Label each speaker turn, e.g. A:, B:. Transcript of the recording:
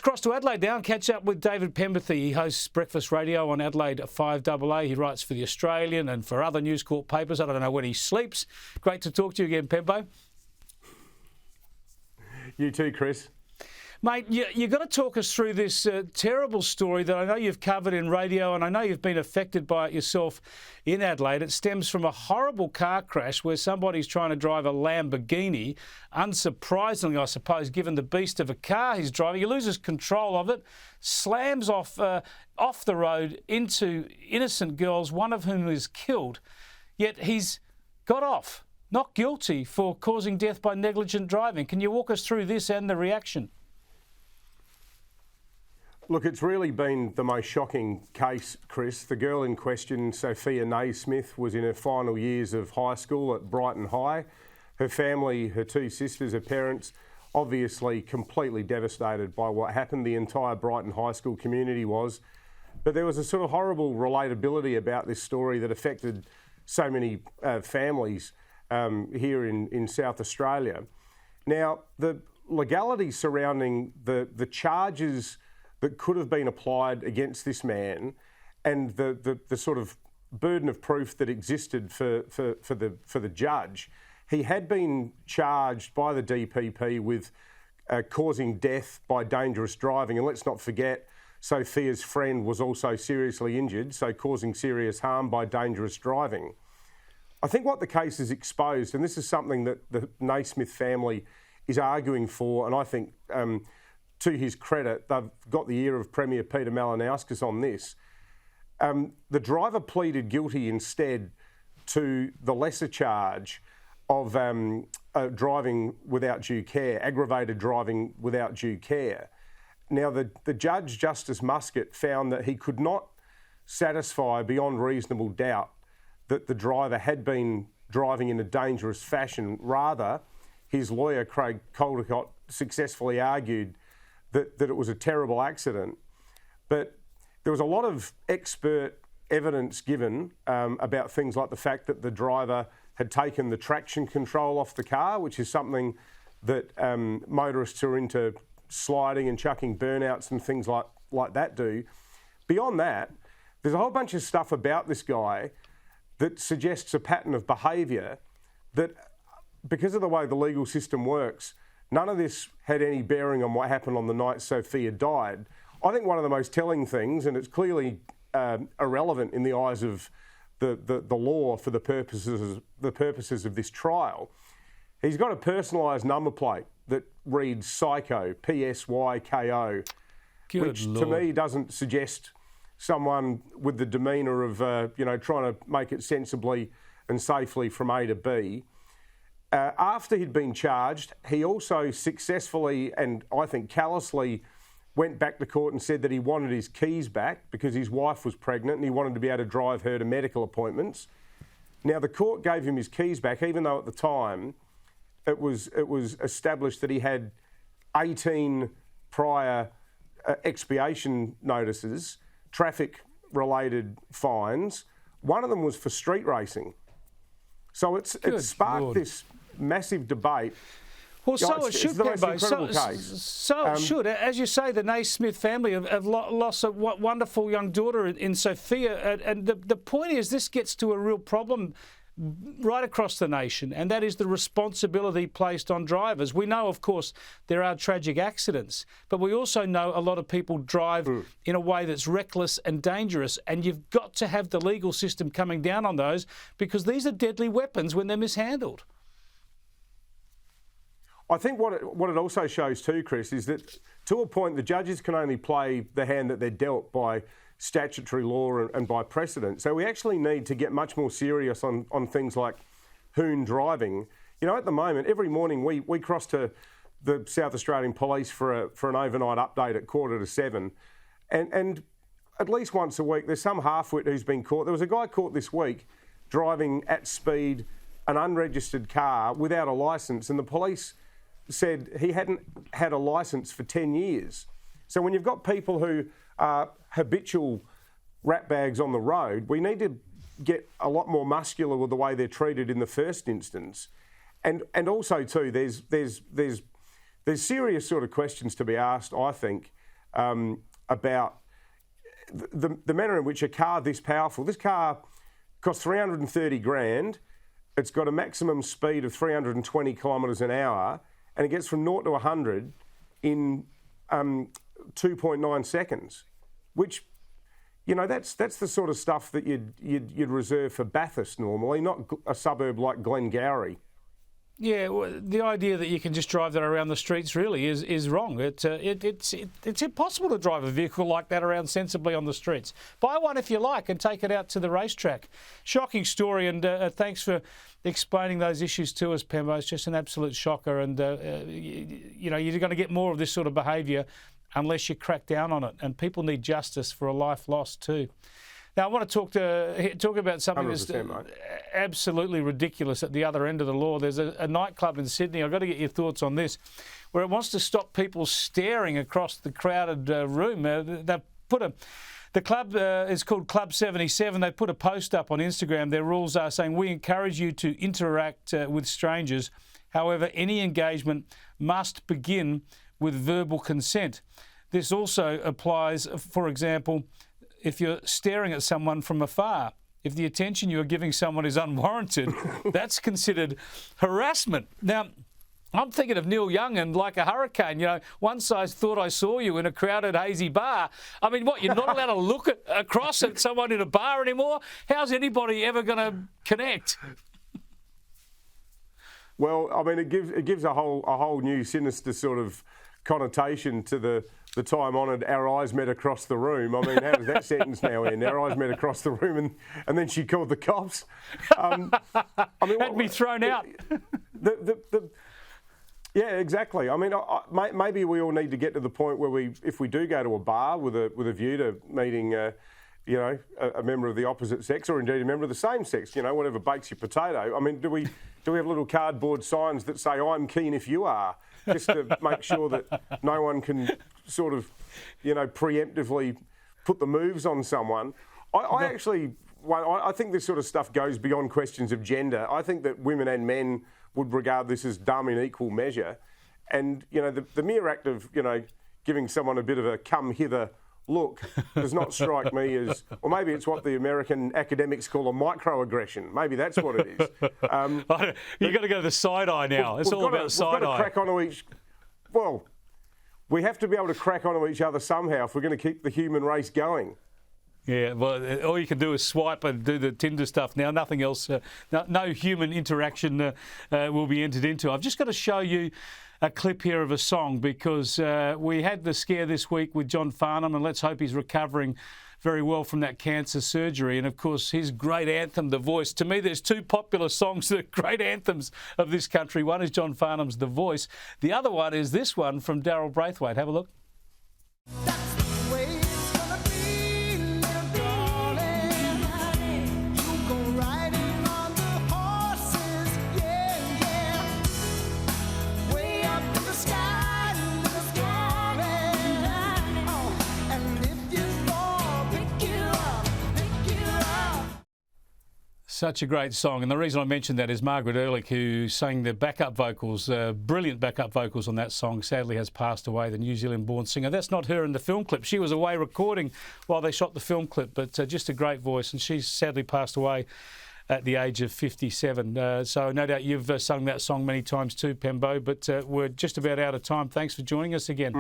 A: Across to Adelaide now and catch up with David Penberthy. He hosts Breakfast Radio on Adelaide 5AA. He writes for The Australian and for other News Corp papers. I don't know when he sleeps. Great to talk to you again, Pembo.
B: You too, Chris.
A: Mate, you've got to talk us through this terrible story that I know you've covered in radio, and I know you've been affected by it yourself in Adelaide. It stems from a horrible car crash where somebody's trying to drive a Lamborghini. Unsurprisingly, I suppose, given the beast of a car he's driving, he loses control of it, slams off the road into innocent girls, one of whom is killed. Yet he's got off, not guilty for causing death by negligent driving. Can you walk us through this and the reaction?
B: Look, it's really been the most shocking case, Chris. The girl in question, Sophia Naismith, was in her final years of high school at Brighton High. Her family, her two sisters, her parents, obviously completely devastated by what happened. The entire Brighton High School community was. But there was a sort of horrible relatability about this story that affected so many families here in South Australia. Now, the legality surrounding the charges that could have been applied against this man and the sort of burden of proof that existed for the judge. He had been charged by the DPP with causing death by dangerous driving, and let's not forget Sophia's friend was also seriously injured, so causing serious harm by dangerous driving. I think what the case has exposed, and this is something that the Naismith family is arguing for, and I think to his credit, they've got the ear of Premier Peter Malinauskas on this. The driver pleaded guilty instead to the lesser charge of driving without due care, aggravated driving without due care. Now, the judge, Justice Muscat, found that he could not satisfy beyond reasonable doubt that the driver had been driving in a dangerous fashion. Rather, his lawyer, Craig Caldecott, successfully argued that it was a terrible accident. But there was a lot of expert evidence given about things like the fact that the driver had taken the traction control off the car, which is something that motorists who are into sliding and chucking burnouts and things like that do. Beyond that, there's a whole bunch of stuff about this guy that suggests a pattern of behaviour that, because of the way the legal system works, none of this had any bearing on what happened on the night Sophia died. I think one of the most telling things, and it's clearly irrelevant in the eyes of the law for the purposes of this trial, he's got a personalised number plate that reads Psycho, Psyko, which
A: Lord.
B: To me doesn't suggest someone with the demeanour of trying to make it sensibly and safely from A to B. After he'd been charged, he also successfully and I think callously went back to court and said that he wanted his keys back because his wife was pregnant and he wanted to be able to drive her to medical appointments. Now, the court gave him his keys back, even though at the time it was established that he had 18 prior expiation notices, traffic-related fines. One of them was for street racing. So it sparked this massive debate.
A: Well, so it should, Pembo. So it should. As you say, the Naismith family have lost a wonderful young daughter in Sophia. And the point is, this gets to a real problem right across the nation, and that is the responsibility placed on drivers. We know, of course, there are tragic accidents, but we also know a lot of people drive in a way that's reckless and dangerous, and you've got to have the legal system coming down on those because these are deadly weapons when they're mishandled.
B: I think what it also shows too, Chris, is that to a point the judges can only play the hand that they're dealt by statutory law and by precedent. So we actually need to get much more serious on things like hoon driving. You know, at the moment, every morning we cross to the South Australian Police for an overnight update at 7:15. And at least once a week, there's some half-wit who's been caught. There was a guy caught this week driving at speed an unregistered car without a licence, and the police said he hadn't had a licence for 10 years. So when you've got people who are habitual ratbags on the road, we need to get a lot more muscular with the way they're treated in the first instance. And also too, there's serious sort of questions to be asked, I think, about the manner in which a car this powerful, this car costs 330 grand, it's got a maximum speed of 320 kilometres an hour, and it gets from 0 to 100 in 2.9 seconds, which, you know, that's the sort of stuff that you'd reserve for Bathurst normally, not a suburb like Glengarry.
A: Yeah, well, the idea that you can just drive that around the streets really is wrong. It's impossible to drive a vehicle like that around sensibly on the streets. Buy one if you like and take it out to the racetrack. Shocking story, and thanks for explaining those issues to us, Pembo. It's just an absolute shocker, and you know, you're going to get more of this sort of behaviour unless you crack down on it, and people need justice for a life lost too. Now, I want to talk about something that's absolutely ridiculous at the other end of the law. There's a nightclub in Sydney, I've got to get your thoughts on this, where it wants to stop people staring across the crowded room. The club is called Club 77. They put a post up on Instagram. Their rules are saying, we encourage you to interact with strangers. However, any engagement must begin with verbal consent. This also applies, for example, if you're staring at someone from afar. If the attention you're giving someone is unwarranted, that's considered harassment. Now, I'm thinking of Neil Young and Like a Hurricane. You know, once I thought I saw you in a crowded, hazy bar. I mean, what, you're not allowed to look across at someone in a bar anymore? How's anybody ever going to connect?
B: Well, I mean, it gives a whole new sinister sort of connotation to the time-honoured "our eyes met across the room." I mean, how does that sentence now end? Our eyes met across the room, and then she called the cops. I mean,
A: had me thrown out.
B: Yeah, exactly. I mean, maybe we all need to get to the point where if we do go to a bar with a view to meeting, you know, a member of the opposite sex, or indeed a member of the same sex, you know, whatever bakes your potato. I mean, do we have little cardboard signs that say "I'm keen if you are"? Just to make sure that no one can sort of, you know, preemptively put the moves on someone. I think this sort of stuff goes beyond questions of gender. I think that women and men would regard this as dumb in equal measure. And, you know, the mere act of, you know, giving someone a bit of a come hither look does not strike me as, or maybe it's what the American academics call a microaggression. Maybe that's what it is.
A: You've got to go to the side eye now. It's all about side eye.
B: We've got to crack onto each. Well, we have to be able to crack onto each other somehow if we're going to keep the human race going.
A: Yeah, well, all you can do is swipe and do the Tinder stuff now. Nothing else. No human interaction will be entered into. I've just got to show you a clip here of a song because we had the scare this week with John Farnham, and let's hope he's recovering very well from that cancer surgery. And of course, his great anthem, The Voice. To me, there's two popular songs that are great anthems of this country. One is John Farnham's The Voice. The other one is this one from Daryl Braithwaite. Have a look. Such a great song, and the reason I mentioned that is Margaret Ehrlich, who sang the backup vocals, brilliant backup vocals on that song, sadly has passed away, the New Zealand-born singer. That's not her in the film clip. She was away recording while they shot the film clip, but just a great voice, and she's sadly passed away at the age of 57. So no doubt you've sung that song many times too, Pembo, but we're just about out of time. Thanks for joining us again.